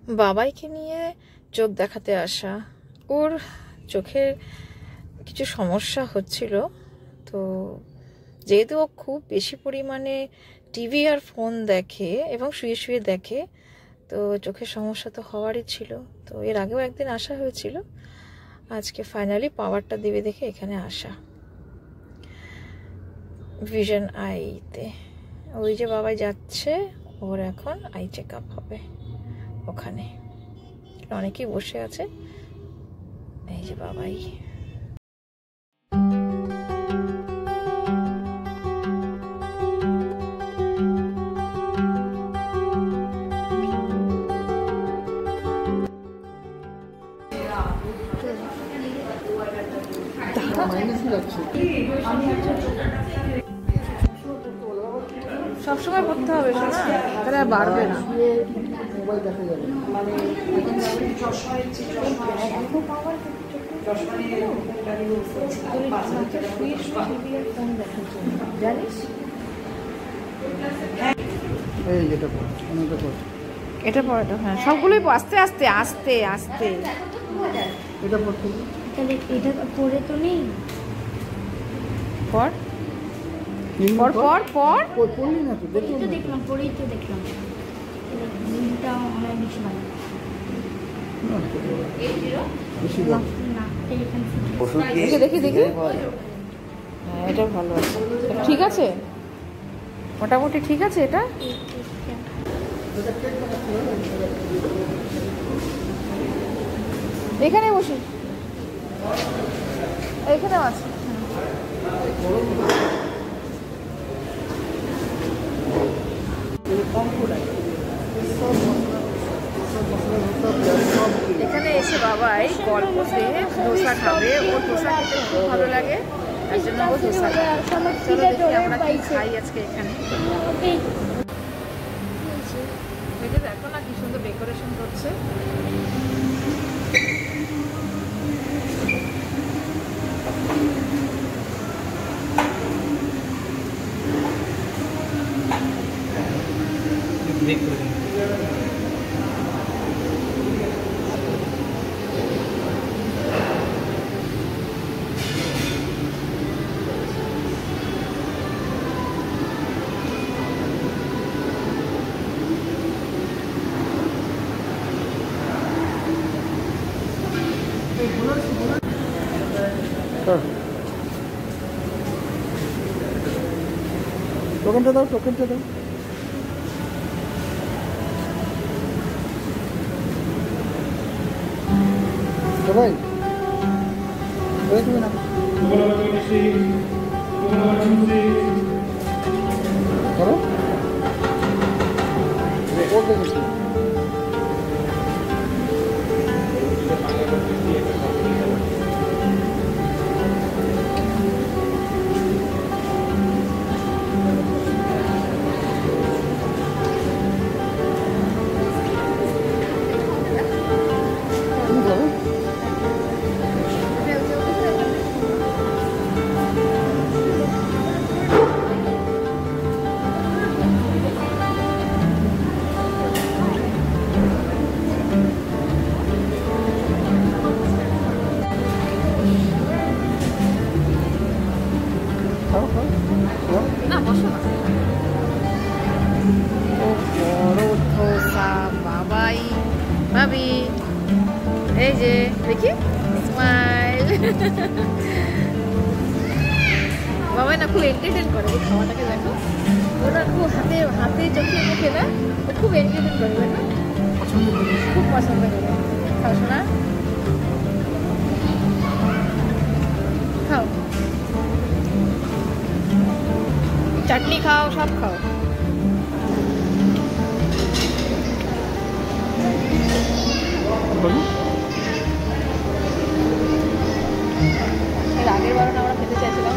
বাবাইকে নিয়ে চোখ দেখাতে আসা। ওর চোখের কিছু সমস্যা হচ্ছিল, তো যেহেতু ও খুব বেশি পরিমাণে টিভি আর ফোন দেখে এবং শুয়ে শুয়ে দেখে, তো চোখের সমস্যা তো হওয়ারই ছিল। তো এর আগেও একদিন আসা হয়েছিল, আজকে ফাইনালি পাওয়ারটা দেবে দেখে এখানে আসা। ভিশন আইতে ওই যে বাবাই যাচ্ছে, ওর এখন আই চেক আপ হবে ওখানে। অনেকেই বসে আছে, এই যে বাবাই। সবসময় পড়তে হবে শোনা, তাহলে আর বাড়বে না। মোবাইল দেখা যাবে মানে এটা পড়াটা, হ্যাঁ সবগুলোই আস্তে আস্তে আস্তে আস্তে এটা পড়তে। তাহলে এটা পড়ে তো নেই, পড় পর পর পর পড়লি না তো? দেখলাম পড়েই তো দেখলাম। দেখি দেখি, হ্যাঁ এটা ভালো আছে, ঠিক আছে মোটামুটি ঠিক আছে। এটা এখানে বসি, এখানেও আছে। এখানে এসে বাবাই গল্পতে ধোসা খাবে, ওর ধোসা খেতে খুব ভালো লাগে, তার জন্য ও ধোসা খাবে। চলো দেখি আমরা কি খাই আজকে এখানে। দেখো না কি সুন্দর ডেকোরেশন করছে। টোকেনটা দাও, টোকেনটা দাও। সবাই তুমি না করো রেকর্ড দেখেছি। না বসো না, বড় ধোসা বাবাই ভাবি, এই যে দেখি স্মাইল। বাবাই না খুব এন্টারটেইন করে এই খাওয়াটাকে, দেখো ওরা খুব হাতে হাতে চোখে মুখে না, ও খুব এন্টারটেইন করে, দেখো খুব পছন্দ করে। খাও শোনা, খাও, চাটনি খাও, সব খাও। এর আগের বার আমরা খেতে চাইছিলাম।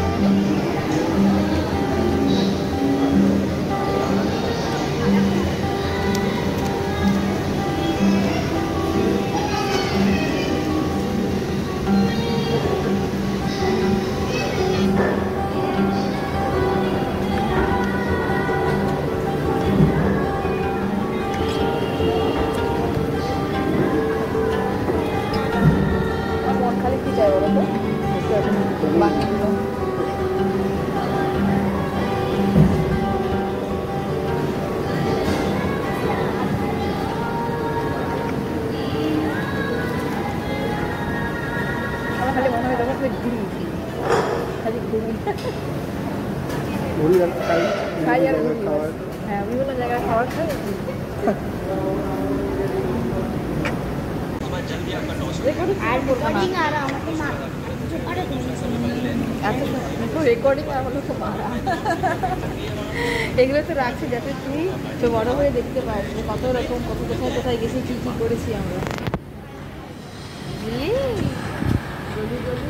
খাই আর ঘুরি। হ্যাঁ, বিভিন্ন জায়গায় খাবার খাই। রেকর্ডিং আর হলো তো মারা। এগুলো তো রাখছি যাতে তুই তো বড় হয়ে দেখতে পাস যে কত রকম কত কোথায় কোথায় গেছি, কী কী করেছি আমরা। গলি গলি